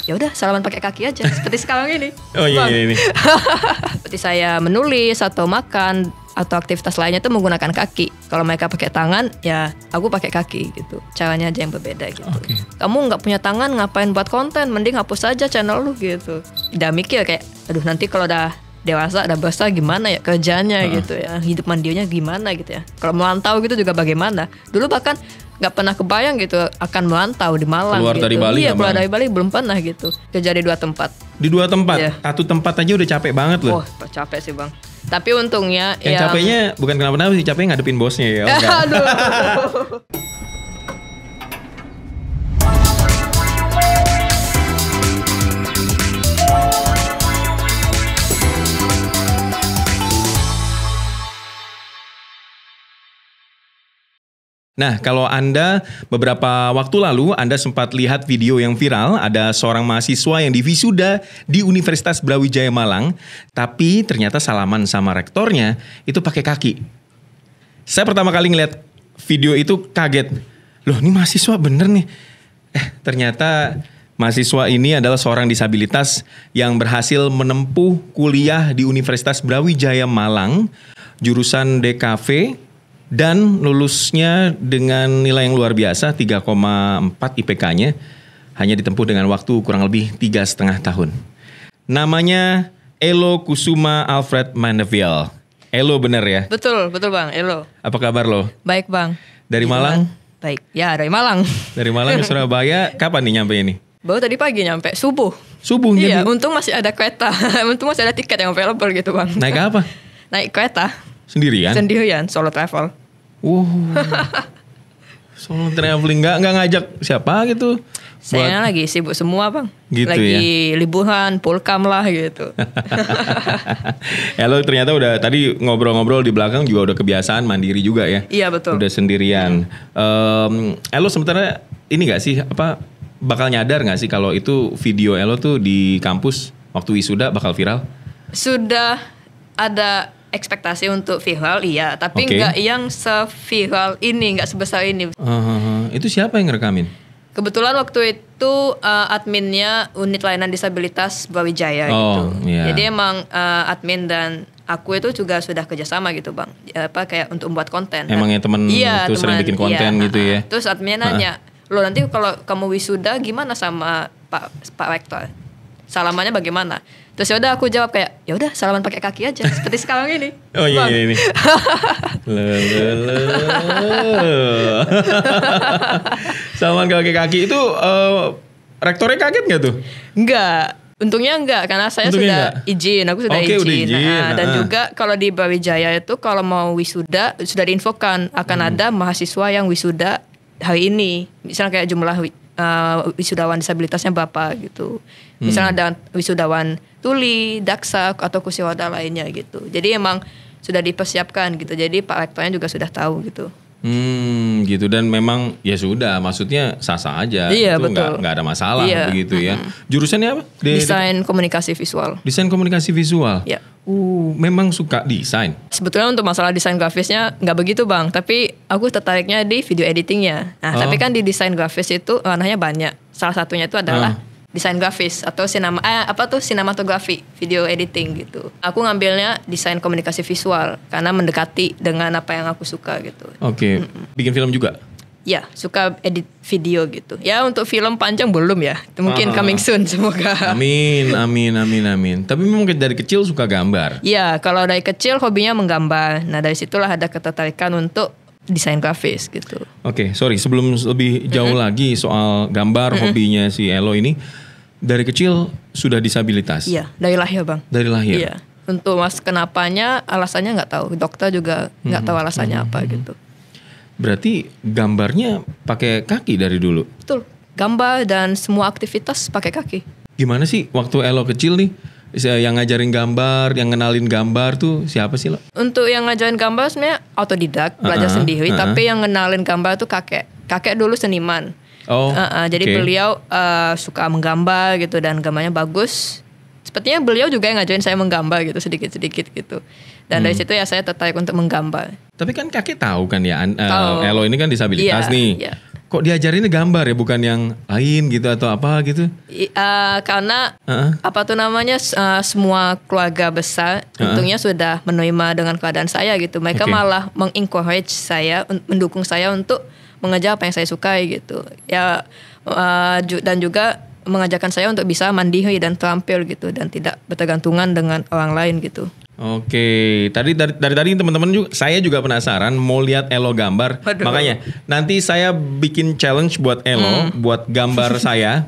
Ya udah salaman pakai kaki aja seperti sekarang ini. Oh iya, Bang. ini. Seperti saya menulis atau makan atau aktivitas lainnya itu menggunakan kaki. Kalau mereka pakai tangan, ya aku pakai kaki gitu. Caranya aja yang berbeda gitu. Oke. Kamu nggak punya tangan, ngapain buat konten? Mending hapus aja channel lu gitu. Udah mikir kayak, aduh nanti kalau udah dewasa, udah besar gimana ya kerjanya gitu ya, hidup mandirinya gimana gitu ya. Kalau merantau gitu juga bagaimana. Dulu bahkan nggak pernah kebayang gitu akan merantau di Malang. Keluar gitu. dari Bali Iya, ya, keluar Bang? dari Bali belum pernah gitu. Kerja di 2 tempat. Di 2 tempat, Iya. 1 tempat aja udah capek banget loh. Oh, capek sih bang. Tapi untungnya Yang capeknya bukan kenapa-napa sih, capeknya ngadepin bosnya ya. Oh, enggak. Aduh. Nah, kalau Anda beberapa waktu lalu Anda sempat lihat video yang viral, ada seorang mahasiswa yang divisuda di Universitas Brawijaya Malang, tapi ternyata salaman sama rektornya itu pakai kaki. Saya pertama kali ngeliat video itu kaget. Loh, ini mahasiswa bener nih. Ternyata mahasiswa ini adalah seorang disabilitas yang berhasil menempuh kuliah di Universitas Brawijaya Malang, jurusan DKV, dan lulusnya dengan nilai yang luar biasa 3,4 IPK-nya hanya ditempuh dengan waktu kurang lebih 3,5 tahun. Namanya Elo Kusuma Alfred Mandeviel. Elo bener ya? Betul bang, Elo. Apa kabar lo? Baik bang. Dari Malang? Baik, ya dari Malang. Dari Malang ke Surabaya, kapan nih nyampe ini? Baru tadi pagi nyampe, subuh. Subuh Iya, jadi? untung masih ada kereta. Untung masih ada tiket yang available gitu bang. Naik apa? Naik kereta. Sendirian? Sendirian, solo travel. Wow. Solo traveling, nggak ngajak siapa gitu? Saya lagi sibuk semua bang. Gitu lagi liburan, pulkam lah gitu. Ya lo ternyata udah tadi ngobrol-ngobrol di belakang juga udah kebiasaan mandiri juga ya? Iya betul. Udah sendirian. Elo sementara ini nggak sih apa bakal nyadar nggak sih kalau itu video Elo tuh di kampus waktu wisuda bakal viral? Sudah ada ekspektasi untuk viral, iya. Tapi Oke. nggak yang se-viral ini, nggak sebesar ini. Itu siapa yang ngerekamin? Kebetulan waktu itu adminnya unit layanan disabilitas Brawijaya Oh, gitu. iya. Jadi emang admin dan aku itu juga sudah kerjasama gitu bang. Apa kayak untuk membuat konten. Emangnya temen Iya, tuh sering bikin konten gitu ya? Terus adminnya nanya, lo nanti kalau kamu wisuda gimana sama Pak Rektor? Salamannya bagaimana? Terus ya udah aku jawab kayak, ya udah salaman pakai kaki aja seperti sekarang ini. Oh iya, Bang. iya ini. Salaman kaki-kaki itu rektornya kaget nggak tuh? Enggak. Untungnya enggak karena saya Untungnya sudah izin, aku sudah Oke, izin. udah izin. Dan juga kalau di Brawijaya itu kalau mau wisuda sudah diinfokan akan ada mahasiswa yang wisuda hari ini. Misalnya kayak jumlah wisudawan disabilitasnya berapa gitu. Misalnya ada wisudawan tuli, daksa atau kursi roda lainnya gitu. Jadi emang sudah dipersiapkan gitu. Jadi Pak Rektornya juga sudah tahu gitu. Gitu dan memang ya sudah, maksudnya sah-sah aja. Iya, itu betul. nggak ada masalah Iya. begitu ya. Jurusannya apa? Desain komunikasi visual. Desain komunikasi visual. Ya. Memang suka desain. Sebetulnya untuk masalah desain grafisnya nggak begitu bang, tapi aku tertariknya di video editingnya. Nah, tapi kan di desain grafis itu ranahnya banyak. Salah satunya itu adalah desain grafis atau sinematografi, video editing gitu. Aku ngambilnya desain komunikasi visual karena mendekati dengan apa yang aku suka gitu. Oke. Bikin film juga? Ya, suka edit video gitu. Ya untuk film panjang belum ya. Mungkin coming soon semoga. Amin. Tapi memang dari kecil suka gambar. Iya, kalau dari kecil hobinya menggambar. Nah, dari situlah ada ketertarikan untuk desain grafis gitu. Oke, sorry sebelum lebih jauh lagi soal gambar hobinya si Elo ini, dari kecil sudah disabilitas. Iya, dari lahir bang. Dari lahir. Iya. Untuk kenapanya, alasannya nggak tahu. Dokter juga nggak tahu alasannya apa gitu. Berarti gambarnya pakai kaki dari dulu. Betul. Gambar dan semua aktivitas pakai kaki. Gimana sih waktu Elo kecil nih, yang ngajarin gambar, yang ngenalin gambar tuh siapa sih lo? Untuk yang ngajarin gambar sebenarnya autodidak, belajar sendiri. Tapi yang ngenalin gambar tuh kakek. Kakek dulu seniman. Jadi beliau suka menggambar gitu dan gambarnya bagus. Sepertinya beliau juga yang ngajarin saya menggambar gitu sedikit-sedikit gitu. Dan dari situ ya saya tertarik untuk menggambar. Tapi kan kakek tahu kan ya, Elo ini kan disabilitas Iya, nih. iya. kok diajarinnya gambar ya, bukan yang lain gitu atau apa gitu? Karena apa tuh namanya semua keluarga besar tentunya sudah menerima dengan keadaan saya gitu. Mereka malah mengencourage saya, mendukung saya untuk mengejar apa yang saya sukai gitu. Ya dan juga mengajarkan saya untuk bisa mandiri dan terampil gitu dan tidak bertergantungan dengan orang lain gitu. Oke, dari tadi teman-teman juga, saya juga penasaran mau lihat Elo gambar. Waduh. Makanya nanti saya bikin challenge buat Elo, buat gambar saya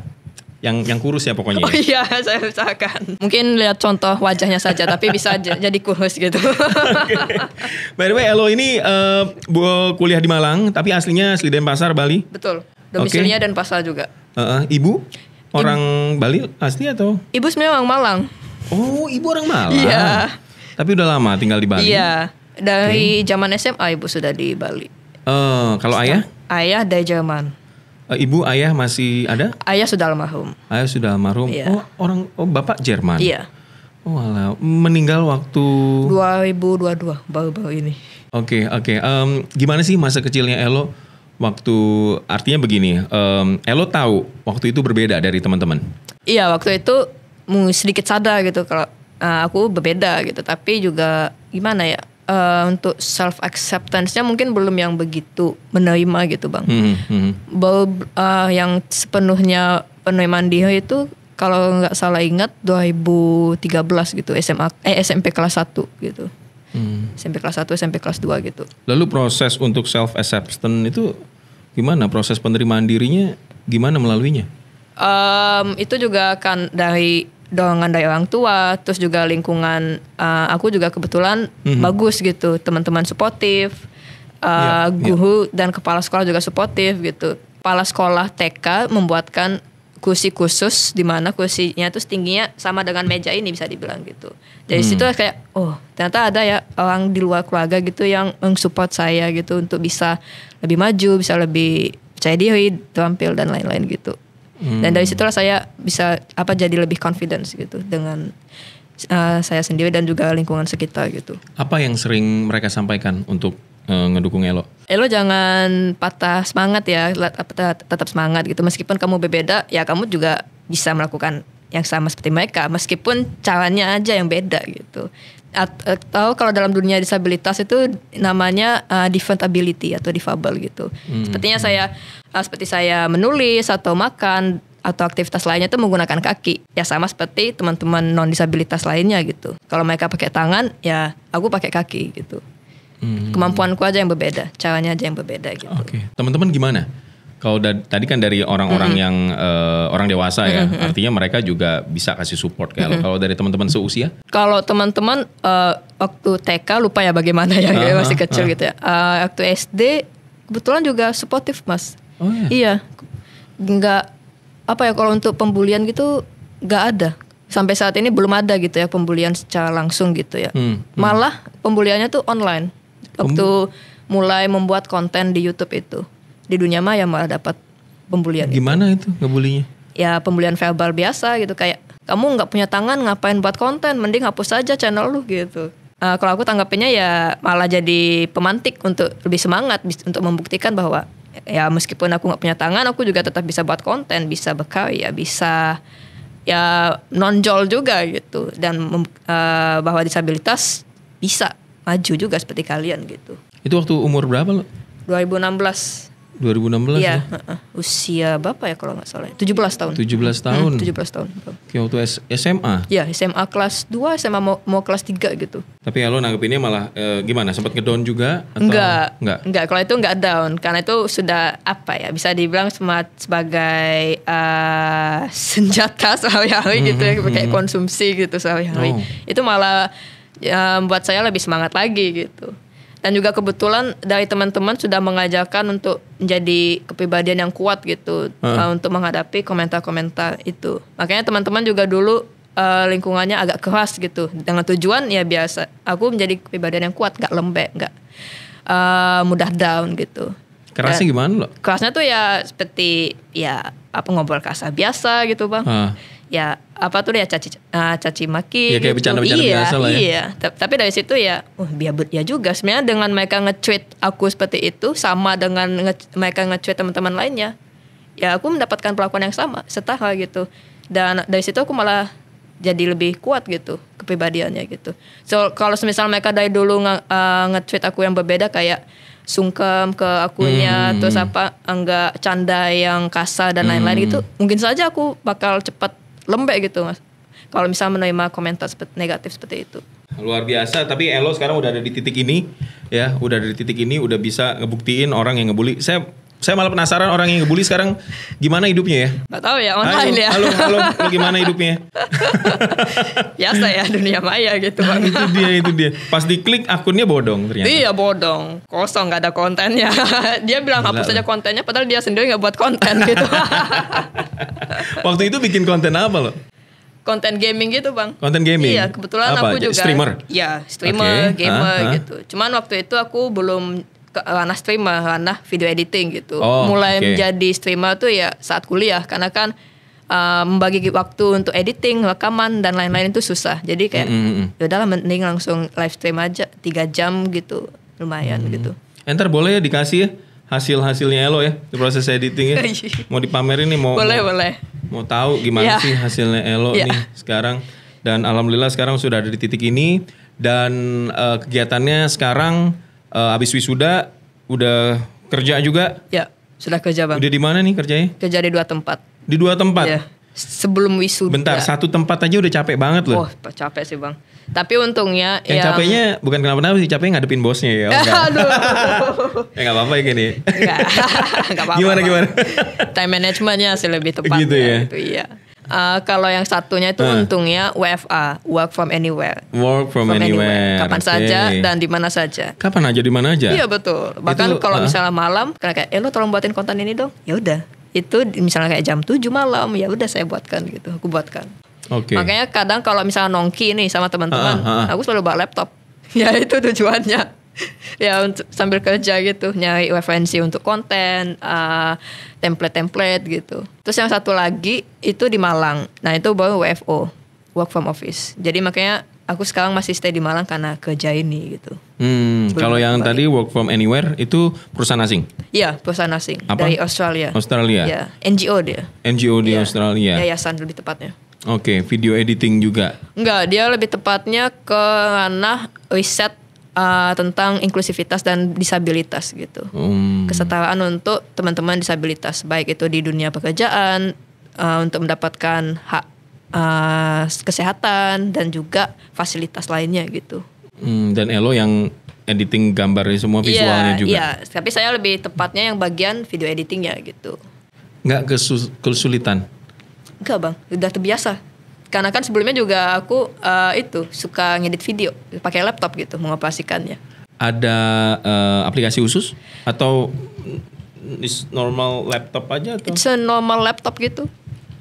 yang kurus ya pokoknya. Oh iya, saya usahakan. Mungkin lihat contoh wajahnya saja, tapi bisa jadi kurus gitu. Okay. By the way, Elo ini kuliah di Malang, tapi aslinya asli Denpasar, Bali. Betul. Domisilinya Denpasar juga. Ibu orang Bali asli atau? Ibu sebenarnya orang Malang. Oh, ibu orang Malang. Iya. Tapi udah lama tinggal di Bali. Iya. Dari zaman SMA ibu sudah di Bali. Kalau ayah? Ayah dari Jerman. Ibu, ayah masih ada? Ayah sudah almarhum. Ayah sudah almarhum. Iya. Bapak Jerman. Iya. Oh, alah. Meninggal waktu 2022 baru-baru ini. Oke. Gimana sih masa kecilnya Elo? Waktu artinya begini, Elo tahu waktu itu berbeda dari teman-teman. Iya, waktu itu sedikit sadar gitu kalau aku berbeda gitu, tapi juga gimana ya, untuk self acceptance-nya mungkin belum yang begitu menerima gitu Bang. Baru yang sepenuhnya penerimaan diri itu kalau nggak salah ingat 2013 gitu, SMP kelas 1 gitu. SMP kelas 1, SMP kelas 2 gitu. Lalu proses untuk self acceptance itu gimana? Proses penerimaan dirinya gimana melaluinya? Itu juga kan dari dorongan dari orang tua, terus juga lingkungan. Aku juga kebetulan bagus gitu, teman-teman suportif, guru dan kepala sekolah juga suportif gitu. Kepala sekolah TK membuatkan kursi khusus di mana kursinya itu tingginya sama dengan meja ini bisa dibilang gitu. Dari situ kayak ternyata ada ya orang di luar keluarga gitu yang mensupport saya gitu untuk bisa lebih maju, bisa lebih percaya diri, terampil dan lain-lain gitu. Dan dari situlah saya bisa jadi lebih confidence gitu dengan saya sendiri dan juga lingkungan sekitar gitu. Apa yang sering mereka sampaikan untuk ngedukung Elo? Elo jangan patah semangat ya, tetap semangat gitu. Meskipun kamu berbeda, ya kamu juga bisa melakukan yang sama seperti mereka. Meskipun caranya aja yang beda gitu. Atau kalau dalam dunia disabilitas itu namanya different ability atau difabel gitu. Seperti saya menulis atau makan atau aktivitas lainnya itu menggunakan kaki. Ya sama seperti teman-teman non disabilitas lainnya gitu. Kalau mereka pakai tangan, ya aku pakai kaki gitu. Kemampuanku aja yang berbeda, caranya aja yang berbeda gitu. Oke. Teman-teman gimana? Kalau tadi kan dari orang-orang yang orang dewasa ya, artinya mereka juga bisa kasih support kayak kalau dari teman-teman seusia? Kalau teman-teman waktu TK lupa ya bagaimana ya, masih kecil gitu ya. Waktu SD kebetulan juga suportif Mas. Oh iya. Iya. Enggak kalau untuk pembulian gitu enggak ada. Sampai saat ini belum ada gitu ya pembulian secara langsung gitu ya. Malah pembuliannya tuh online. Waktu mulai membuat konten di YouTube itu. Di dunia maya malah dapat pembulian. Gimana itu ngebulinya? Ya pembulian verbal biasa gitu, kayak kamu nggak punya tangan ngapain buat konten, mending hapus aja channel lu gitu. Kalau aku tanggapinnya ya malah jadi pemantik untuk lebih semangat untuk membuktikan bahwa ya meskipun aku nggak punya tangan, aku juga tetap bisa buat konten, bisa berkarya, bisa ya nonjol juga gitu, dan bahwa disabilitas bisa maju juga seperti kalian gitu. Itu waktu umur berapa lo? 2016. 2016 ya? Ya? Usia berapa ya kalau nggak salah? 17 tahun. 17 tahun? 17 tahun. Oke, waktu SMA? Ya, SMA kelas 2, SMA mau kelas 3 gitu. Tapi ya lo nanggepinnya malah gimana? Sempat ngedown juga? Atau? Enggak, kalau itu enggak down. Karena itu sudah bisa dibilang sebagai senjata sehari-hari gitu ya. Kayak konsumsi gitu sehari-hari. Itu malah buat saya lebih semangat lagi gitu. Dan juga kebetulan dari teman-teman sudah mengajarkan untuk menjadi kepribadian yang kuat gitu, untuk menghadapi komentar-komentar itu. Makanya teman-teman juga dulu lingkungannya agak keras gitu, dengan tujuan ya biasa aku menjadi kepribadian yang kuat, gak lembek, gak mudah down gitu. Kerasnya gimana lo? Kerasnya tuh ya seperti ya ngobrol kasar biasa gitu Bang. ya apa tuh ya caci maki Ya kayak gitu. bercanda-bercanda biasa lah ya. Iya, tapi dari situ ya ya juga sebenarnya dengan mereka nge-tweet aku seperti itu sama dengan mereka nge-tweet teman-teman lainnya. Ya aku mendapatkan perlakuan yang sama, setara gitu. Dan dari situ aku malah jadi lebih kuat gitu kepribadiannya gitu. So kalau misal mereka dari dulu nge-tweet aku yang berbeda kayak sungkem ke akunnya, terus enggak canda yang kasar dan lain-lain gitu, mungkin saja aku bakal cepat lembek gitu mas. Kalau misalnya menerima komentar negatif seperti itu. Luar biasa, tapi Elo sekarang udah ada di titik ini, ya, udah ada di titik ini, udah bisa ngebuktiin orang yang ngebully. Saya malah penasaran orang yang ngebully sekarang gimana hidupnya ya? Gak tahu ya, online ya. Halo, lo gimana hidupnya? Biasa ya, dunia maya gitu bang. itu dia. Pas diklik akunnya bodong ternyata. Iya bodong, kosong gak ada kontennya. Dia bilang hapus saja kontennya, padahal dia sendiri gak buat konten gitu. Waktu itu bikin konten apa lo? Konten gaming gitu bang. Konten gaming? Iya, kebetulan apa? aku juga Streamer? Iya, streamer, Okay. gamer gitu. Cuman waktu itu aku belum ke ranah streamer, ranah video editing gitu. Oh, Mulai okay. menjadi streamer tuh ya saat kuliah, karena kan membagi waktu untuk editing, rekaman dan lain-lain itu susah. Jadi kayak yaudahlah mending langsung live stream aja 3 jam gitu, lumayan gitu. Ntar boleh ya dikasih ya hasil-hasilnya Elo ya, di proses editingnya. Mau dipamerin nih, Boleh. Mau tahu gimana sih hasilnya Elo nih sekarang. Dan alhamdulillah sekarang sudah ada di titik ini. Dan kegiatannya sekarang habis wisuda udah kerja juga. Ya, sudah kerja bang. Udah di mana nih kerjanya? Kerja di 2 tempat. Di 2 tempat? Ya, sebelum wisuda. Bentar, 1 tempat aja udah capek banget loh. Oh, capek sih bang. Tapi untungnya yang capeknya bukan kenapa-napa sih, capeknya ngadepin bosnya ya. Aduh. Ya gak apa-apa ya gini. Enggak apa-apa. Gimana? Time managementnya sih lebih tepat. Gitu ya? Gitu, iya. Kalau yang satunya itu untungnya WFA, work from anywhere. Work from anywhere. Kapan saja dan di mana saja. Kapan aja di mana aja? Iya betul. Bahkan kalau misalnya malam, kayak lo tolong buatin konten ini dong. Ya udah. Itu misalnya kayak jam 7 malam, ya udah saya buatkan gitu. Aku buatkan. Oke. Makanya kadang kalau misalnya nongki nih sama teman-teman, aku selalu bawa laptop. Ya itu tujuannya. Ya untuk sambil kerja gitu, nyari referensi untuk konten, template gitu. Terus yang satu lagi itu di Malang. Nah itu baru WFO, work from office. Jadi makanya aku sekarang masih stay di Malang karena kerja ini gitu. Kalau yang tadi work from anywhere itu perusahaan asing? Iya, perusahaan asing. Apa? Dari Australia. Australia? Iya, NGO dia. NGO di Australia? Yayasan lebih tepatnya. Oke, video editing juga? Enggak, dia lebih tepatnya ke ranah riset tentang inklusivitas dan disabilitas gitu. Kesetaraan untuk teman-teman disabilitas, baik itu di dunia pekerjaan, untuk mendapatkan hak kesehatan dan juga fasilitas lainnya gitu. Dan Elo yang editing gambarnya semua, visualnya juga? Iya, tapi saya lebih tepatnya yang bagian video editingnya gitu. Nggak kesulitan? Enggak bang, udah terbiasa. Karena kan sebelumnya juga aku itu suka ngedit video pakai laptop gitu, mengoperasikannya. Ada aplikasi khusus atau normal laptop aja atau? It's a normal laptop gitu,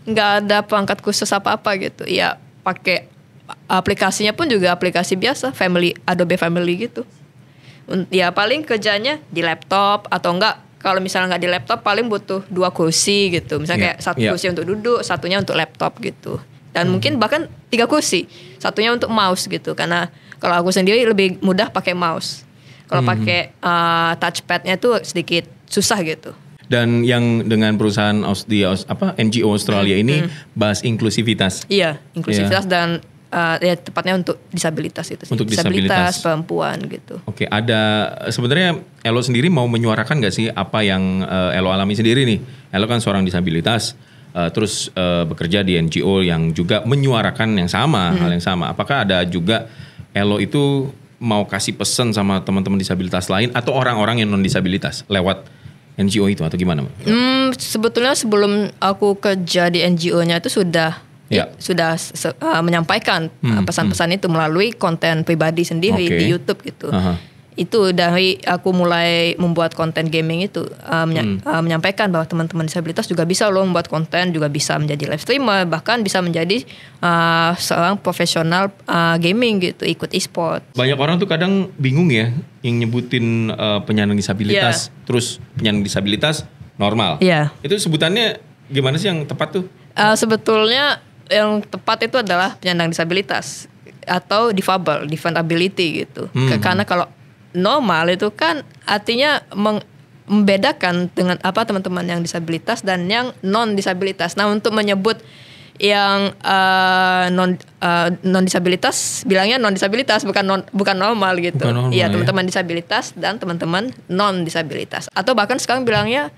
nggak ada perangkat khusus apa-apa gitu. Ya pakai aplikasinya pun juga aplikasi biasa, Adobe Family gitu. Ya paling kerjanya di laptop atau enggak. Kalau misalnya nggak di laptop paling butuh 2 kursi gitu. Misalnya kayak satu kursi untuk duduk, satunya untuk laptop gitu. Dan mungkin bahkan 3 kursi, satunya untuk mouse gitu. Karena kalau aku sendiri lebih mudah pakai mouse. Kalau pakai touchpadnya tuh sedikit susah gitu. Dan yang dengan perusahaan NGO Australia ini bahas inklusivitas. Iya, inklusivitas dan ya tepatnya untuk disabilitas itu sih. Untuk disabilitas perempuan gitu. Oke, ada sebenarnya Elo sendiri mau menyuarakan nggak sih apa yang Elo alami sendiri nih? Elo kan seorang disabilitas, terus bekerja di NGO yang juga menyuarakan yang sama, hal yang sama. Apakah ada juga Elo itu mau kasih pesan sama teman-teman disabilitas lain atau orang-orang yang non disabilitas lewat NGO itu atau gimana? Sebetulnya sebelum aku kerja di NGO-nya itu sudah menyampaikan pesan-pesan itu melalui konten pribadi sendiri di YouTube gitu. Itu dari aku mulai membuat konten gaming itu menyampaikan bahwa teman-teman disabilitas juga bisa loh membuat konten, juga bisa menjadi live streamer, bahkan bisa menjadi seorang profesional gaming gitu, ikut e-sport. Banyak orang tuh kadang bingung ya yang nyebutin penyandang disabilitas, terus penyandang disabilitas normal. Itu sebutannya gimana sih yang tepat tuh? Sebetulnya yang tepat itu adalah penyandang disabilitas atau difabel, different ability gitu. Karena kalau normal itu kan artinya membedakan dengan apa teman-teman yang disabilitas dan yang non disabilitas. Nah, untuk menyebut yang non disabilitas bilangnya non disabilitas, bukan normal gitu. Iya, teman-teman disabilitas dan teman-teman non disabilitas. Atau bahkan sekarang bilangnya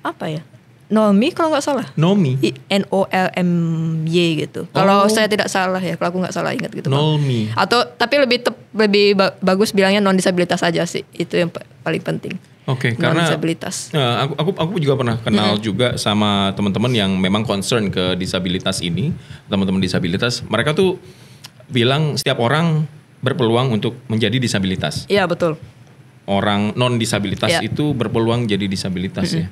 apa ya? Nomi kalau nggak salah. Nomi. NOLMY gitu. Kalau saya tidak salah ya, kalau aku nggak salah ingat gitu. Nomi. Atau tapi lebih bagus bilangnya non disabilitas aja sih. Itu yang paling penting. Oke, karena disabilitas. Aku juga pernah kenal juga sama teman-teman yang memang concern ke disabilitas ini, teman-teman disabilitas. Mereka tuh bilang setiap orang berpeluang untuk menjadi disabilitas. Iya, betul. Orang non disabilitas itu berpeluang jadi disabilitas ya.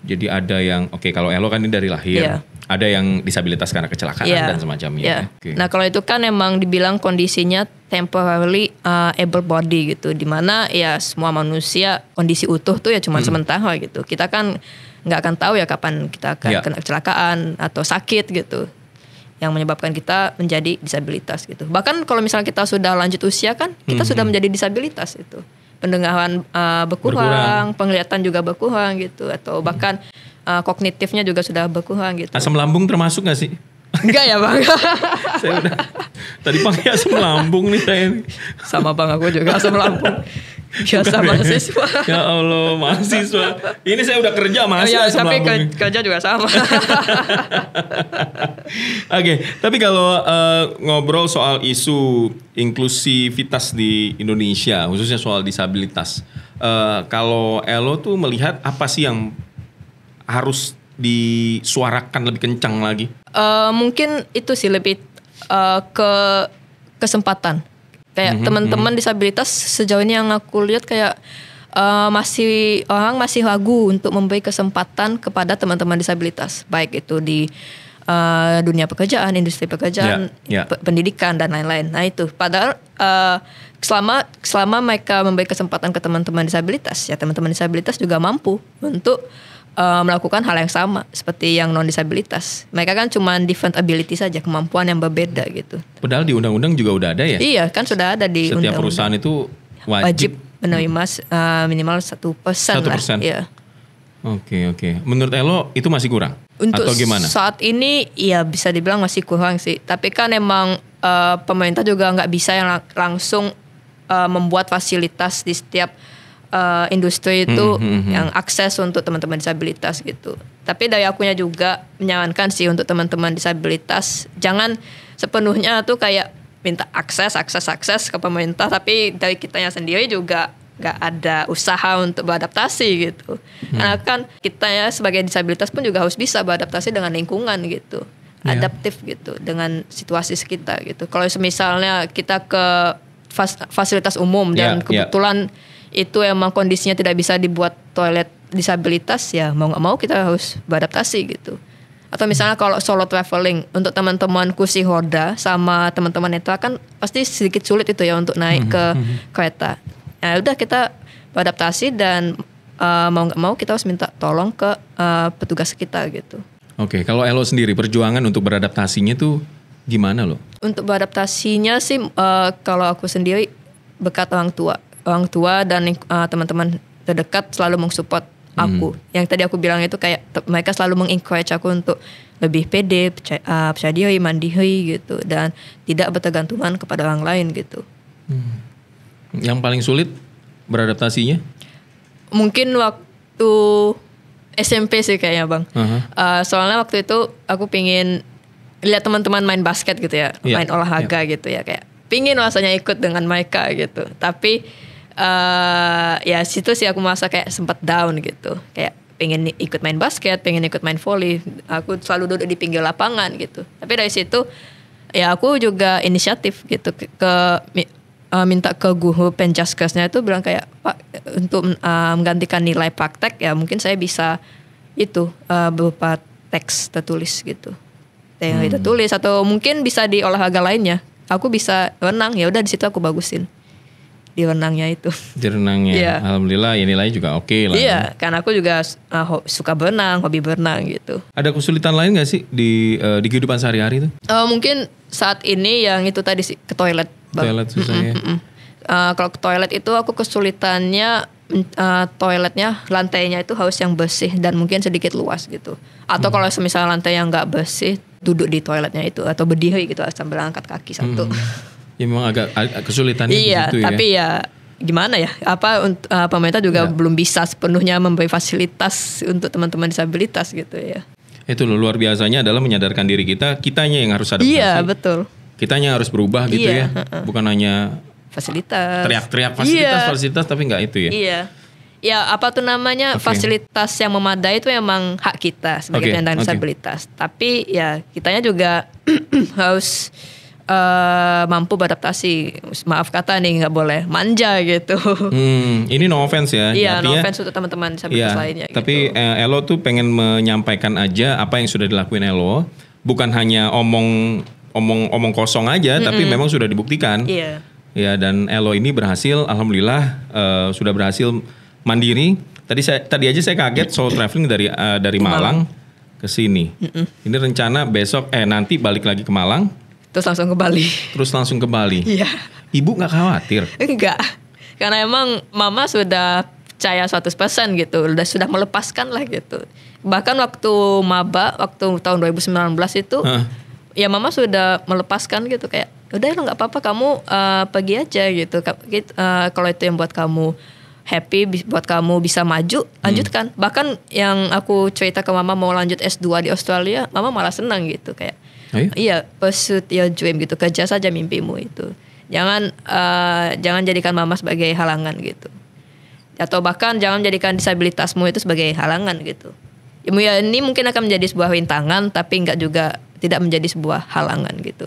Jadi ada yang kalau Elo kan ini dari lahir, ada yang disabilitas karena kecelakaan dan semacamnya. Okay. Nah, kalau itu kan emang dibilang kondisinya temporarily able body gitu, dimana ya semua manusia kondisi utuh tuh ya cuma sementara gitu. Kita kan nggak akan tahu ya kapan kita akan kena kecelakaan atau sakit gitu, yang menyebabkan kita menjadi disabilitas gitu. Bahkan kalau misalnya kita sudah lanjut usia kan, kita sudah menjadi disabilitas itu. Pendengaran berkurang, penglihatan juga berkurang gitu, atau bahkan kognitifnya juga sudah berkurang gitu. Asam lambung termasuk nggak sih? Enggak ya bang. Saya udah tadi pakai asam lambung nih saya. Sama bang, aku juga asam lambung. Biasa mahasiswa. Ya Allah, mahasiswa. Ini saya udah kerja masih asam tapi lambung. kerja juga sama. Oke, tapi kalau ngobrol soal isu inklusivitas di Indonesia, khususnya soal disabilitas, kalau Elo tuh melihat apa sih yang harus disuarakan lebih kencang lagi? Mungkin itu sih lebih ke kesempatan. Kayak teman-teman disabilitas sejauh ini yang aku lihat kayak orang masih ragu untuk memberi kesempatan kepada teman-teman disabilitas, baik itu di dunia pekerjaan, industri pekerjaan, pendidikan dan lain-lain. Nah itu, padahal selama mereka memberi kesempatan ke teman-teman disabilitas, ya teman-teman disabilitas juga mampu untuk melakukan hal yang sama seperti yang non disabilitas. Mereka kan cuma different ability saja, kemampuan yang berbeda gitu. Padahal di undang-undang juga udah ada ya? Iya, kan sudah ada di undang-undang. Setiap perusahaan itu wajib menerima minimal 1% lah. Iya. Oke. Menurut Elo itu masih kurang? Untuk atau gimana? Saat ini ya bisa dibilang masih kurang sih. Tapi kan emang pemerintah juga nggak bisa yang langsung membuat fasilitas di setiap industri itu yang akses untuk teman-teman disabilitas gitu. Tapi dari akunya juga menyarankan sih untuk teman-teman disabilitas jangan sepenuhnya tuh kayak minta akses ke pemerintah, tapi dari kitanya sendiri juga nggak ada usaha untuk beradaptasi gitu. Karena kan kita ya sebagai disabilitas pun juga harus bisa beradaptasi dengan lingkungan gitu, adaptif gitu dengan situasi sekitar gitu. Kalau misalnya kita ke fasilitas umum dan kebetulan itu emang kondisinya tidak bisa dibuat toilet disabilitas, ya mau nggak mau kita harus beradaptasi gitu. Atau misalnya kalau solo traveling untuk teman-teman kursi roda sama teman-teman itu kan pasti sedikit sulit itu ya untuk naik ke kereta. Nah udah kita beradaptasi dan mau nggak mau kita harus minta tolong ke petugas kita gitu. Oke, kalau Elo sendiri perjuangan untuk beradaptasinya tuh gimana lo? Untuk beradaptasinya sih kalau aku sendiri berkat orang tua dan teman-teman terdekat selalu mensupport aku. Yang tadi aku bilang itu kayak mereka selalu mengencourage aku untuk lebih pede, percaya diri, mandiri gitu, dan tidak bertergantungan kepada orang lain gitu. Yang paling sulit beradaptasinya? Mungkin waktu SMP sih kayaknya bang. Soalnya waktu itu aku pingin lihat teman-teman main basket gitu ya, main olahraga gitu ya, kayak pingin rasanya ikut dengan mereka gitu. Tapi ya situ sih aku merasa kayak sempat down gitu, kayak pengen ikut main basket, pengen ikut main volley, aku selalu duduk di pinggir lapangan gitu. Tapi dari situ ya aku juga inisiatif gitu minta ke guru penjaskesnya itu bilang kayak Pak untuk menggantikan nilai praktek ya mungkin saya bisa itu berupa teks tertulis gitu, yang tertulis atau mungkin bisa di olahraga lainnya aku bisa renang, ya udah di situ aku bagusin. di renangnya itu. Di renangnya. Iya. Alhamdulillah nilainya juga oke lah. Iya, karena aku juga suka berenang, hobi berenang gitu. Ada kesulitan lain gak sih di kehidupan sehari-hari itu? Mungkin saat ini yang itu tadi sih ke toilet. Toilet susah ya. Kalau ke toilet itu aku kesulitannya toiletnya lantainya itu harus yang bersih dan mungkin sedikit luas gitu. Atau kalau misalnya lantai yang nggak bersih, duduk di toiletnya itu atau berdiri gitu sambil angkat kaki satu. Ya memang agak kesulitannya di Iya, situ ya. tapi ya gimana ya? Pemerintah juga belum bisa sepenuhnya memberi fasilitas untuk teman-teman disabilitas gitu ya. Itu loh, luar biasanya adalah menyadarkan diri kitanya yang harus adaptasi. Iya, betul. Kitanya harus berubah gitu Iya, ya. Bukan hanya Fasilitas. teriak-teriak Iya. fasilitas tapi nggak itu ya. Iya. Ya apa tuh namanya Oke. fasilitas yang memadai itu memang hak kita sebagai Oke, penyandang oke. disabilitas. Tapi ya kitanya juga harus mampu beradaptasi. Maaf kata nih nggak boleh manja gitu. Ini no offense ya. Iya, no Artinya, offense untuk teman-teman disabilitas iya, lainnya. tapi gitu. Elo tuh pengen menyampaikan aja apa yang sudah dilakuin Elo, bukan hanya omong kosong aja, tapi memang sudah dibuktikan. Iya. Ya, dan Elo ini berhasil, alhamdulillah sudah berhasil mandiri. Tadi aja saya kaget solo traveling dari Malang ke sini. Ini rencana besok nanti balik lagi ke Malang, Terus langsung ke Bali. terus langsung ke Bali. Iya. Ibu nggak khawatir? Enggak. Karena emang mama sudah percaya 100% gitu. Sudah melepaskan lah gitu. Bahkan waktu maba, waktu tahun 2019 itu, ya mama sudah melepaskan gitu. Kayak, udah lo gak apa-apa kamu pergi aja gitu. Kalau itu yang buat kamu happy, buat kamu bisa maju, lanjutkan. Bahkan yang aku cerita ke mama mau lanjut S2 di Australia, mama malah senang gitu. Kayak, iya, pursue your dream gitu. Kerja saja mimpimu itu. Jangan jadikan mama sebagai halangan gitu. Atau bahkan jangan jadikan disabilitasmu itu sebagai halangan gitu. Ya ini mungkin akan menjadi sebuah rintangan, tapi tidak menjadi sebuah halangan gitu.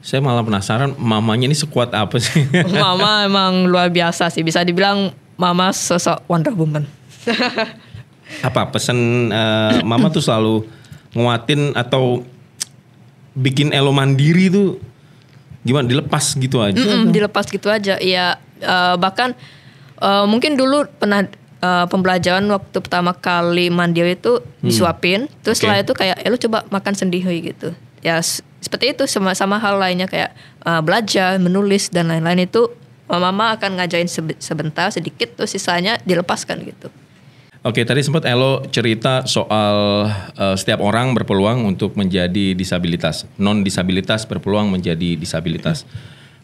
Saya malah penasaran mamanya ini sekuat apa sih? Mama emang luar biasa sih, bisa dibilang mama sosok Wonder Woman. Apa pesan mama tuh selalu nguatin atau bikin Elo mandiri tuh gimana, dilepas gitu aja? Dilepas gitu aja. Iya, bahkan mungkin dulu pernah pembelajaran waktu pertama kali mandiri itu disuapin, terus setelah itu kayak lu coba makan sendiri gitu. Ya seperti itu, sama hal lainnya kayak belajar, menulis dan lain-lain itu mama akan ngajarin sebentar sedikit, terus sisanya dilepaskan gitu. Oke, tadi sempat Elo cerita soal setiap orang berpeluang untuk menjadi disabilitas. Non-disabilitas berpeluang menjadi disabilitas.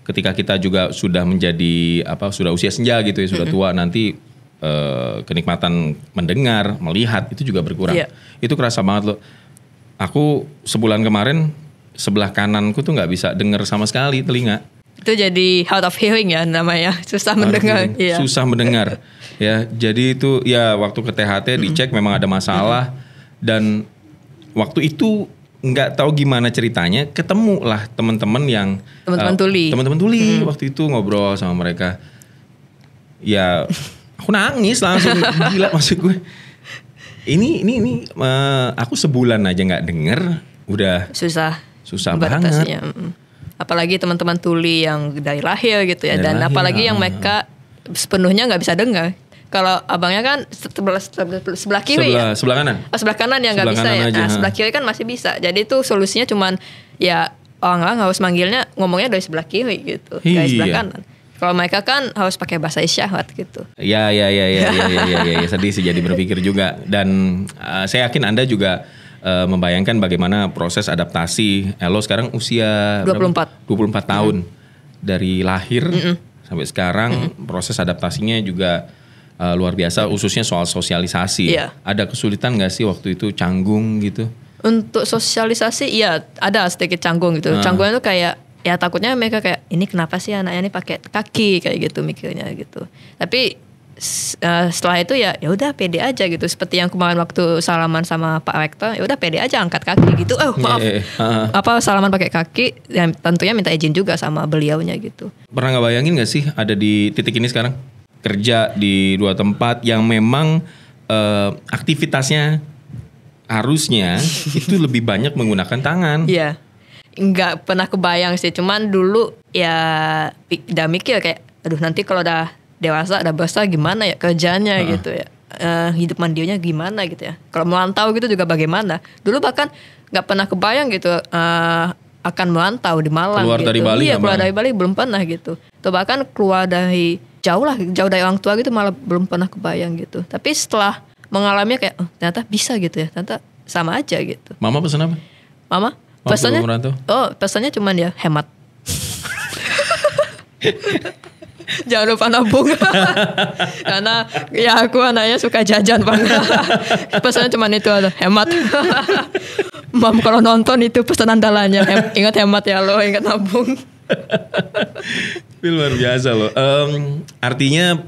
Ketika kita juga sudah menjadi sudah usia senja gitu ya, sudah tua, nanti kenikmatan mendengar, melihat itu juga berkurang. Iya. Itu kerasa banget loh. Aku sebulan kemarin sebelah kananku tuh nggak bisa dengar sama sekali telinga. Itu jadi hard of hearing ya namanya, susah mendengar. Iya. Susah mendengar. Ya, jadi itu ya waktu ke THT dicek memang ada masalah, dan waktu itu nggak tahu gimana ceritanya ketemu lah teman-teman yang teman-teman tuli waktu itu ngobrol sama mereka. Ya aku nangis langsung, gila maksud gue. Ini aku sebulan aja nggak denger udah susah banget. Apalagi teman-teman tuli yang dari lahir gitu ya, dan apalagi yang mereka sepenuhnya nggak bisa dengar. Kalau abangnya kan sebelah kiri ya? Sebelah kanan. Sebelah kanan yang nggak bisa ya. Nah, sebelah kiri kan masih bisa. Jadi itu solusinya cuman ya orang-orang harus manggilnya ngomongnya dari sebelah kiri gitu, dari sebelah kanan. Kalau mereka kan harus pakai bahasa isyarat gitu. Ya, sedih sih jadi berpikir juga. Dan saya yakin Anda juga membayangkan bagaimana proses adaptasi. Elo sekarang usia 24 tahun. Dari lahir sampai sekarang proses adaptasinya juga luar biasa, khususnya soal sosialisasi. Iya. Ada kesulitan gak sih waktu itu, canggung gitu? Untuk sosialisasi ya ada sedikit canggung gitu. Canggungnya tuh kayak ya takutnya mereka kayak ini kenapa sih anaknya ini pakai kaki kayak gitu mikirnya gitu. Tapi setelah itu ya udah pede aja gitu. Seperti yang kemarin waktu salaman sama Pak Rektor, ya udah pede aja angkat kaki gitu. Maaf. Salaman pakai kaki, ya tentunya minta izin juga sama beliaunya gitu. Pernah nggak bayangin nggak sih ada di titik ini sekarang, kerja di 2 tempat yang memang aktivitasnya harusnya itu lebih banyak menggunakan tangan? Iya. Nggak pernah kebayang sih, cuman dulu ya udah mikir kayak aduh nanti kalau udah dewasa, udah besar gimana ya kerjanya gitu ya. Hidup mandirinya gimana gitu ya. Kalau merantau gitu juga bagaimana. Dulu bahkan gak pernah kebayang gitu akan merantau di Malang keluar gitu. dari Bali. Iya keluar dari Bali belum pernah gitu. Tuh bahkan keluar dari jauh dari orang tua gitu malah belum pernah kebayang gitu. Tapi setelah mengalaminya kayak ternyata bisa gitu ya. Ternyata sama aja gitu. Mama pesan apa? Mama pesannya cuman ya hemat. Jangan lupa nabung. Karena ya aku anaknya suka jajan banget. Pesannya cuma itu ada, hemat. Mam kalau nonton itu pesan andalannya. Ingat hemat ya lo, ingat nabung. Luar biasa loh. Artinya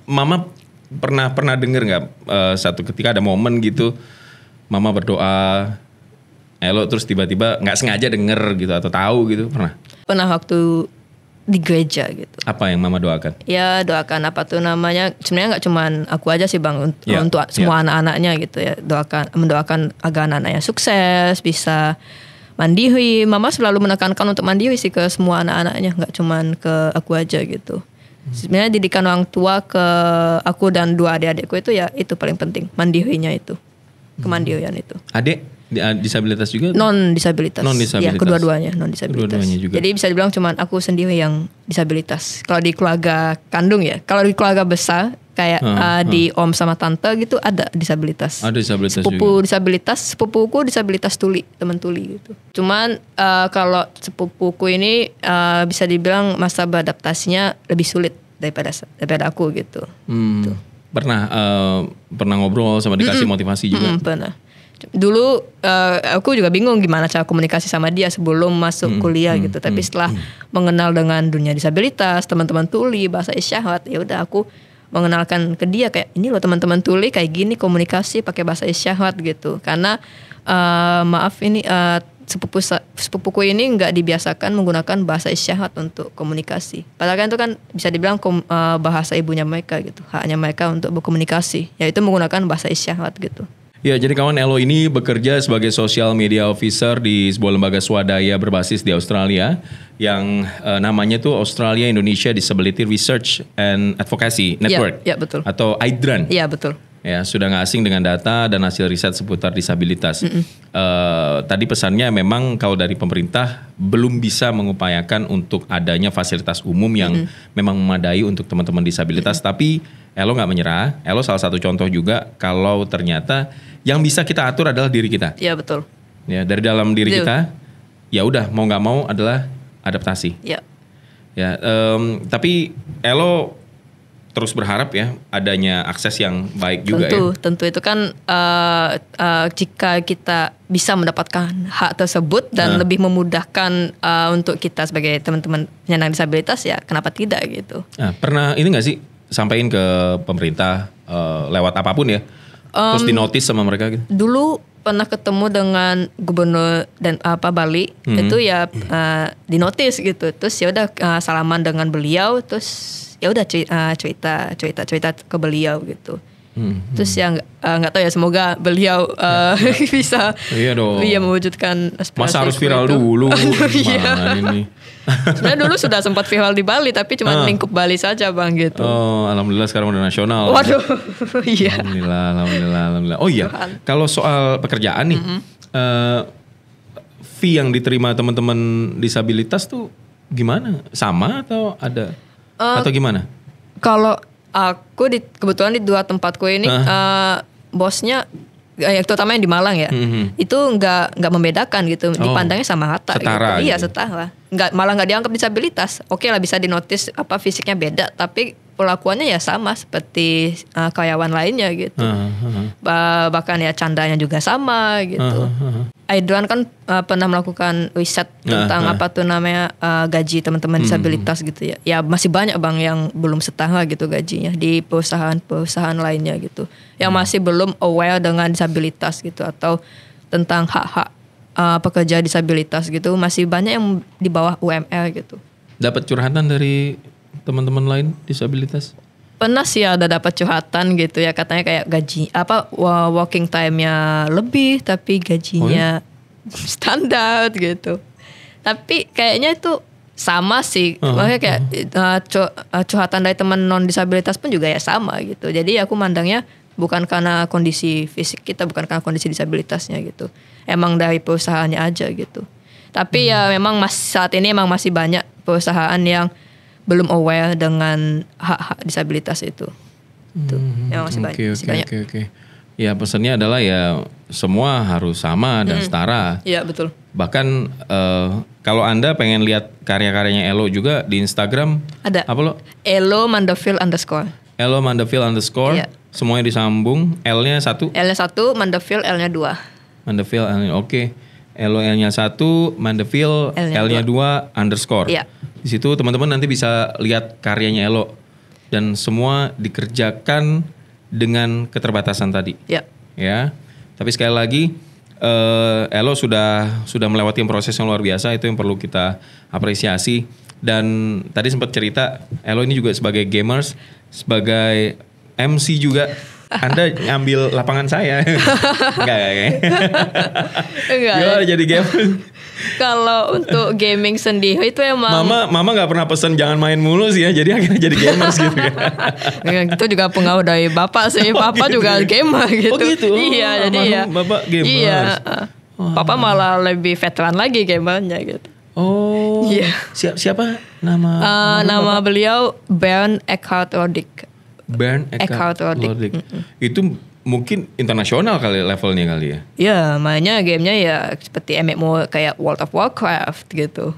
Mama pernah denger nggak satu ketika ada momen gitu, Mama berdoa, Elo terus tiba-tiba nggak sengaja denger gitu atau tahu gitu, pernah? Pernah waktu di gereja gitu. Apa yang Mama doakan? Ya doakan apa tuh namanya, sebenarnya nggak cuman aku aja sih Bang, untuk semua anak-anaknya gitu ya, mendoakan agar anak-anaknya sukses, bisa mandiri. Mama selalu menekankan untuk mandiri sih ke semua anak-anaknya, nggak cuman ke aku aja gitu. Sebenarnya didikan orang tua ke aku dan 2 adik-adikku itu ya itu paling penting, mandirinya itu, kemandirian itu. Adik disabilitas juga? Non disabilitas. Ya, kedua-duanya non disabilitas. Kedua-duanya juga. Jadi bisa dibilang cuman aku sendiri yang disabilitas. Kalau di keluarga kandung ya, kalau di keluarga besar kayak di om sama tante gitu ada disabilitas. Ada disabilitas sepupu juga. Disabilitas, sepupuku disabilitas tuli, teman tuli gitu. Cuman kalau sepupuku ini bisa dibilang masa beradaptasinya lebih sulit daripada aku gitu. Gitu. Pernah ngobrol sama dikasih motivasi juga? Pernah. Dulu aku juga bingung gimana cara komunikasi sama dia sebelum masuk kuliah gitu. Tapi setelah mengenal dengan dunia disabilitas, teman-teman tuli, bahasa isyarat, ya udah aku mengenalkan ke dia kayak ini loh teman-teman tuli kayak gini komunikasi pakai bahasa isyarat gitu. Karena maaf ini sepupuku ini nggak dibiasakan menggunakan bahasa isyarat untuk komunikasi. Padahal kan itu kan bisa dibilang bahasa ibunya mereka gitu. Haknya mereka untuk berkomunikasi, yaitu menggunakan bahasa isyarat gitu. Ya, jadi kawan, Elo ini bekerja sebagai social media officer di sebuah lembaga swadaya berbasis di Australia yang namanya tuh Australia Indonesia Disability Research and Advocacy Network. Ya, betul. Atau AIDRAN. Iya, betul. Ya, sudah nggak asing dengan data dan hasil riset seputar disabilitas. Tadi pesannya memang kalau dari pemerintah belum bisa mengupayakan untuk adanya fasilitas umum yang memang memadai untuk teman-teman disabilitas. Tapi Elo nggak menyerah. Elo salah satu contoh juga kalau ternyata yang bisa kita atur adalah diri kita. Iya, betul. Ya, dari dalam diri kita, ya udah mau nggak mau adalah adaptasi. Iya. Ya, tapi Elo terus berharap ya adanya akses yang baik juga ya. Tentu itu kan jika kita bisa mendapatkan hak tersebut dan lebih memudahkan untuk kita sebagai teman-teman penyandang disabilitas ya kenapa tidak gitu. Nah, pernah ini nggak sih sampaikan ke pemerintah lewat apapun ya, terus dinotis sama mereka gitu? Dulu pernah ketemu dengan gubernur dan Bali itu ya dinotis gitu, terus ya udah salaman dengan beliau, terus ya udah cerita ke beliau gitu. Terus ya nggak tahu ya, semoga beliau bisa mewujudkan aspirasi. Masa harus viral dulu? Iya. Ini. Sebenarnya dulu sudah sempat viral di Bali, tapi cuma lingkup Bali saja Bang gitu. Oh, alhamdulillah sekarang udah nasional. Waduh, iya. Alhamdulillah. Oh iya, kalau soal pekerjaan nih, fee yang diterima teman-teman disabilitas tuh gimana? Sama atau ada? Atau gimana? Kalau aku kebetulan di 2 tempatku ini bosnya terutama yang di Malang ya, itu nggak membedakan gitu, dipandangnya sama rata. Setara gitu. Iya, gitu. setara. Malah nggak dianggap disabilitas. Oke lah bisa dinotis fisiknya beda, tapi perlakuannya ya sama seperti karyawan lainnya gitu. Bahkan ya candanya juga sama gitu. Aidran kan pernah melakukan riset tentang gaji teman-teman disabilitas gitu ya. Ya masih banyak Bang yang belum setara gitu gajinya di perusahaan lainnya gitu. Yang masih belum aware dengan disabilitas gitu atau tentang hak-hak pekerja disabilitas gitu. Masih banyak yang di bawah UMR gitu. Dapat curhatan dari teman-teman lain disabilitas? Pernah sih ada dapat curhatan gitu ya, katanya kayak gaji working time-nya lebih tapi gajinya standar gitu. Tapi kayaknya itu sama sih, makanya kayak curhatan dari teman non disabilitas pun juga ya sama gitu. Jadi aku mandangnya bukan karena kondisi fisik kita, bukan karena kondisi disabilitasnya gitu. Emang dari perusahaannya aja gitu. Tapi ya memang saat ini emang masih banyak perusahaan yang belum aware dengan hak-hak disabilitas itu. Emang masih banyak. Oke. Ya pesannya adalah ya semua harus sama dan setara. Iya betul. Bahkan kalau Anda pengen lihat karya-karyanya Elo juga di Instagram. Ada. Apa lo? Elo Mandeville _ Elo Mandeville _. Iya. Semuanya disambung. L-nya 1. L-nya 1, Mandeville L-nya 2. Mandeville L-nya oke. Elo L-nya 1, Mandeville L-nya 2 _. Iya. Di situ teman-teman nanti bisa lihat karyanya Elo dan semua dikerjakan dengan keterbatasan tadi. Iya. Ya. Tapi sekali lagi Elo sudah melewati proses yang luar biasa, itu yang perlu kita apresiasi. Dan tadi sempat cerita Elo ini juga sebagai gamers, sebagai MC juga. Anda ngambil lapangan saya. Enggak. Gimana jadi gamer? Kalau untuk gaming sendiri itu emang Mama gak pernah pesan jangan main mulu sih ya. Jadi akhirnya jadi gamers gitu kan. Itu juga pengaruh dari bapak sih. Papa juga gamer gitu. Oh gitu? Iya, jadi ya. Bapak gamers? Iya. Papa malah lebih veteran lagi gamernya gitu. Oh. Iya. Siapa nama? Nama beliau Bernd Eckhart Rodig. Bernd Eckhart Rodig. Itu mungkin internasional kali levelnya kali ya? Ya, mainnya gamenya ya seperti MMO kayak World of Warcraft gitu.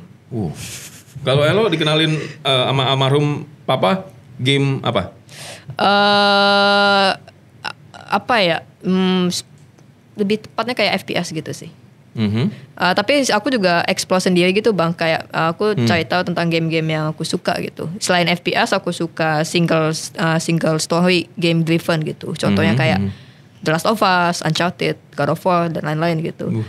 Kalau Elo dikenalin sama almarhum papa, game apa? Apa ya? Lebih tepatnya kayak FPS gitu sih. Tapi aku juga explore sendiri gitu bang, kayak aku cari tahu tentang game-game yang aku suka gitu. Selain FPS aku suka single story game driven gitu. Contohnya kayak The Last of Us, Uncharted, God of War dan lain-lain gitu.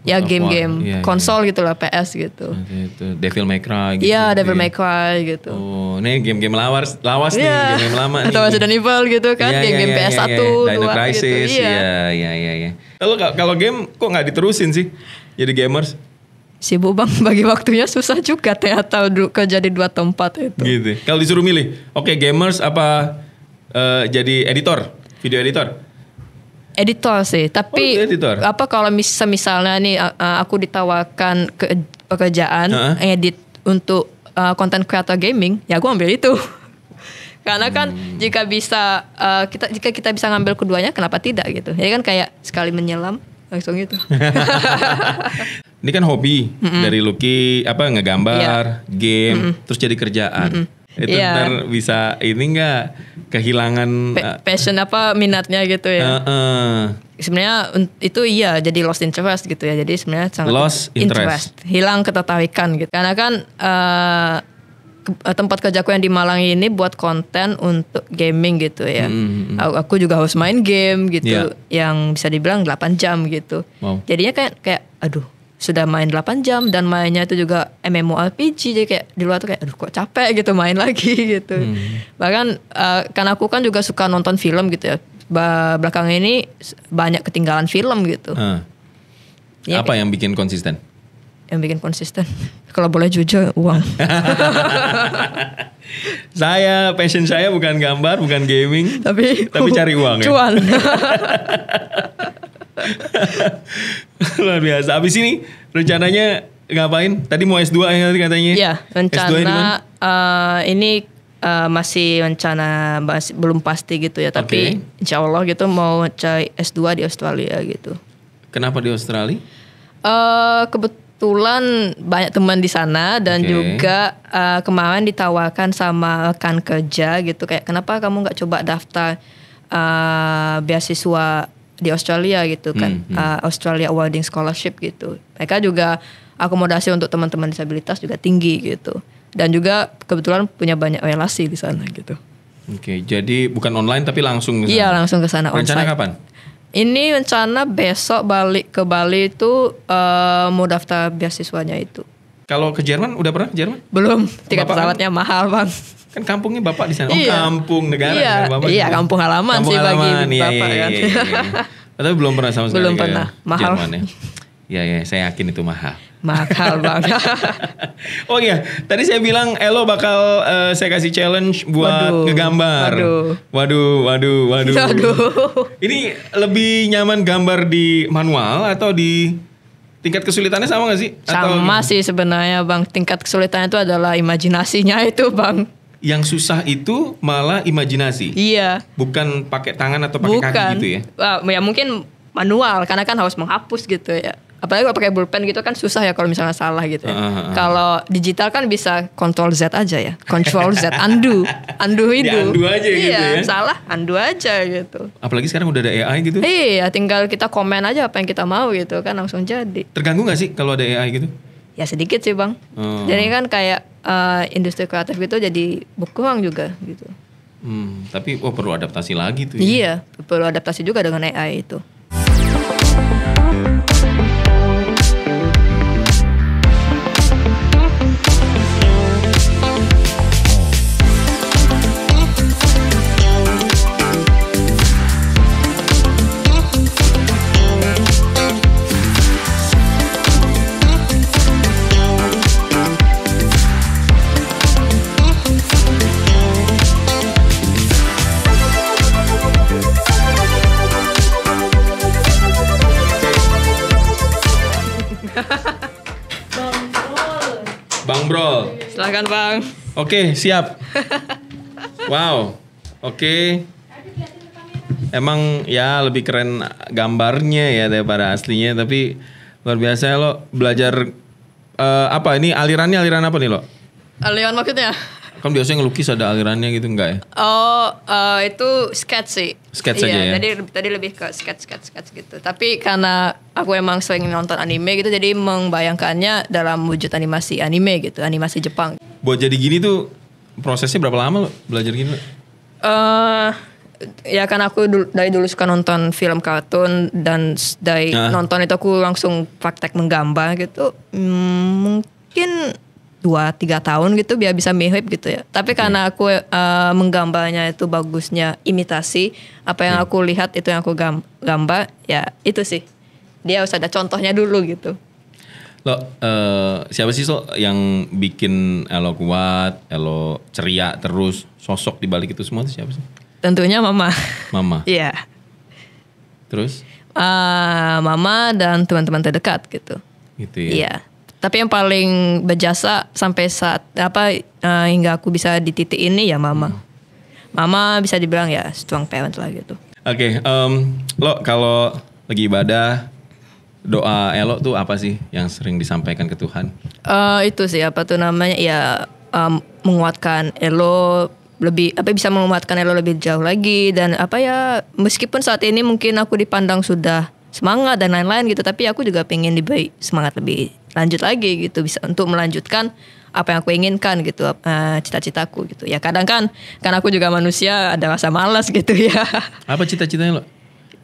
Ya game-game konsol gitu lah, PS gitu. Itu Devil May Cry gitu. Iya, Devil May Cry gitu. Oh, ini game-game lawas nih, game-game lama nih. Atau Resident Evil gitu kan, game-game PS1, 2 Dino Crisis, gitu. Iya. Kalau game kok nggak diterusin sih jadi gamers? Sibuk bang, bagi waktunya susah juga ternyata kerja di 2 tempat itu. Gitu. Kalau disuruh milih, oke gamers apa jadi editor, video editor? Editor sih, tapi editor. apa kalau misalnya nih aku ditawarkan pekerjaan edit untuk content creator gaming, ya aku ambil itu. Karena kan jika kita bisa ngambil keduanya, kenapa tidak gitu? Jadi kan kayak sekali menyelam langsung gitu. Ini kan hobi dari Lucky ngegambar, game, terus jadi kerjaan. Itu ntar bisa ini nggak kehilangan passion minatnya gitu ya. Sebenarnya itu jadi lost interest gitu ya. Jadi sebenarnya sangat lost interest. Hilang ketertarikan gitu. Karena kan tempat kerjaku yang di Malang ini buat konten untuk gaming gitu ya. Aku juga harus main game gitu yang bisa dibilang 8 jam gitu. Wow. Jadinya kayak aduh, sudah main 8 jam dan mainnya itu juga MMORPG, jadi kayak di luar tuh kayak aduh kok capek gitu main lagi gitu. Bahkan karena aku kan juga suka nonton film gitu ya. Belakangan ini banyak ketinggalan film gitu. Ya, apa yang bikin konsisten? Yang bikin konsisten kalau boleh jujur uang. Passion saya bukan gambar, bukan gaming, tapi cari uang cuan. Luar biasa. Abis ini rencananya ngapain? Tadi mau S2 ya katanya. Iya, rencana ini masih rencana belum pasti gitu ya. Tapi insya Allah gitu mau cari S2 di Australia gitu. Kenapa di Australia? Kebetulan banyak teman di sana dan juga kemarin ditawarkan sama rekan kerja gitu. Kayak kenapa kamu nggak coba daftar beasiswa di Australia gitu kan, Australia Awarding Scholarship gitu. Mereka juga akomodasi untuk teman-teman disabilitas juga tinggi gitu. Dan juga kebetulan punya banyak relasi di sana gitu. Oke, jadi bukan online tapi langsung ke sana? Iya, langsung ke sana. Rencana kapan? Ini rencana besok balik ke Bali itu mau daftar beasiswanya itu. Kalau ke Jerman, udah pernah ke Jerman? Belum, tiket pesawatnya mahal bang. Kan kampungnya bapak di sana. Kampung negara kan bapak. Iya, kampung halaman sih bagi bapak kan. Tapi belum pernah sama sekali. Belum pernah, mahal. Jerman, ya. Ya, saya yakin itu mahal. Mahal Bang. Oh iya, tadi saya bilang Elo bakal saya kasih challenge buat ngegambar. Waduh. Ini lebih nyaman gambar di manual atau di tingkat kesulitannya sama gak sih? Sama sih sebenarnya Bang. Tingkat kesulitannya itu adalah imajinasinya itu Bang. Yang susah itu malah imajinasi. Iya. Bukan pakai tangan atau pakai kaki gitu ya? Wah, ya mungkin manual karena kan harus menghapus gitu ya. Apalagi kalau pakai pulpen gitu kan susah ya kalau misalnya salah gitu ya. Kalau digital kan bisa Ctrl Z aja ya. Ctrl Z, undo itu. Di-undo aja gitu ya. Salah, undo aja gitu. Apalagi sekarang udah ada AI gitu. Iya, tinggal kita komen aja apa yang kita mau gitu kan langsung jadi. Terganggu gak sih kalau ada AI gitu? Ya sedikit sih Bang. Jadi kan kayak industri kreatif gitu jadi berkurang juga gitu. Tapi perlu adaptasi lagi tuh ya. Iya, perlu adaptasi juga dengan AI itu. Bang Brol. Silakan Bang. Oke, siap. Wow. Oke. Emang ya lebih keren gambarnya ya daripada aslinya, tapi luar biasa lo belajar apa ini aliran apa nih lo? Aliran maksudnya? Kan biasanya ngelukis ada alirannya gitu enggak ya? Oh, itu sketch sih. Sketch aja ya? Tadi lebih ke sketch gitu. Tapi karena aku emang sering nonton anime gitu, jadi membayangkannya dalam wujud animasi anime gitu, animasi Jepang. Buat jadi gini tuh prosesnya berapa lama lo belajar gini lo? Ya kan aku dari dulu suka nonton film kartun dan dari nonton itu aku langsung praktek menggambar gitu. Mungkin 2-3 tahun gitu biar bisa mirip gitu ya. Tapi karena aku menggambarnya itu bagusnya imitasi, apa yang aku lihat itu yang aku gambar, ya itu sih. Dia harus ada contohnya dulu gitu. Lo siapa sih yang bikin Elo kuat, Elo ceria terus, sosok di balik itu semua itu siapa sih? Tentunya Mama. Mama. Iya. Terus? Mama dan teman-teman terdekat gitu. Gitu ya. Iya. Tapi yang paling berjasa sampai saat hingga aku bisa di titik ini ya Mama. Mama bisa dibilang ya strong parent lah gitu. Oke, lo kalau lagi ibadah doa Elo tuh apa sih yang sering disampaikan ke Tuhan? Itu sih apa tuh namanya ya menguatkan Elo bisa menguatkan Elo lebih jauh lagi dan meskipun saat ini mungkin aku dipandang sudah semangat dan lain-lain gitu, tapi aku juga pengen diberi semangat lebih lanjut lagi gitu, bisa untuk melanjutkan apa yang aku inginkan gitu, cita-citaku gitu ya. Kadang kan aku juga manusia ada rasa malas gitu ya. Apa cita-citanya lo?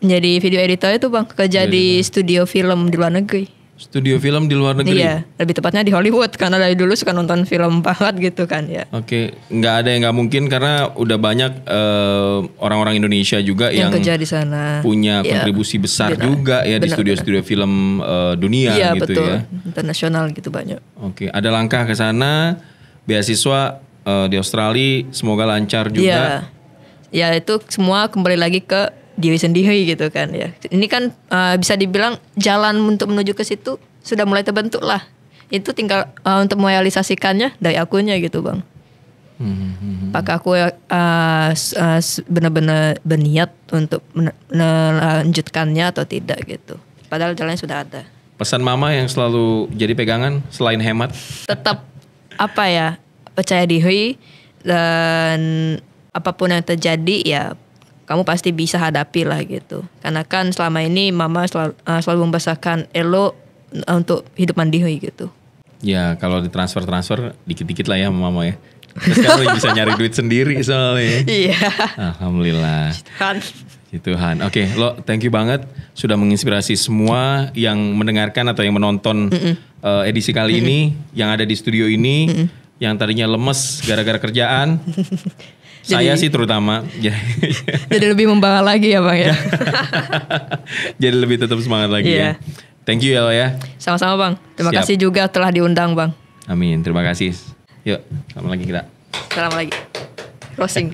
Jadi video editor itu Bang, kerja di studio film di luar negeri. Studio film di luar negeri? Iya, lebih tepatnya di Hollywood karena dari dulu suka nonton film banget gitu kan ya. Oke, nggak ada yang nggak mungkin karena udah banyak orang-orang Indonesia juga yang kerja di sana, punya kontribusi besar juga ya di studio-studio film dunia iya, gitu betul. Ya. Internasional gitu banyak. Oke, ada langkah ke sana, beasiswa di Australia, semoga lancar juga. Iya, ya itu semua kembali lagi ke diri sendiri gitu kan ya. Ini kan bisa dibilang jalan untuk menuju ke situ sudah mulai terbentuk lah. Itu tinggal untuk merealisasikannya dari akunya gitu Bang. Apakah aku benar-benar berniat untuk melanjutkannya atau tidak gitu. Padahal jalannya sudah ada. Pesan Mama yang selalu jadi pegangan selain hemat? Tetap percaya diri dan apapun yang terjadi ya kamu pasti bisa hadapi lah gitu. Karena kan selama ini Mama selalu membesarkan Elo untuk hidup mandiri gitu. Ya kalau ditransfer dikit-dikit lah ya Mama ya. Terus sekarang bisa nyari duit sendiri soalnya. Iya. Alhamdulillah. Tuhan. Oke, lo thank you banget sudah menginspirasi semua yang mendengarkan atau yang menonton edisi kali ini, yang ada di studio ini, yang tadinya lemes gara-gara kerjaan. Saya sih terutama. Jadi lebih membangga lagi ya Bang ya. Jadi lebih tetap semangat lagi ya. Thank you ya lo ya. Sama-sama Bang. Terima Siap. kasih juga telah diundang Bang. Amin, terima kasih. Yuk, selamat lagi kita. Selamat lagi. Closing.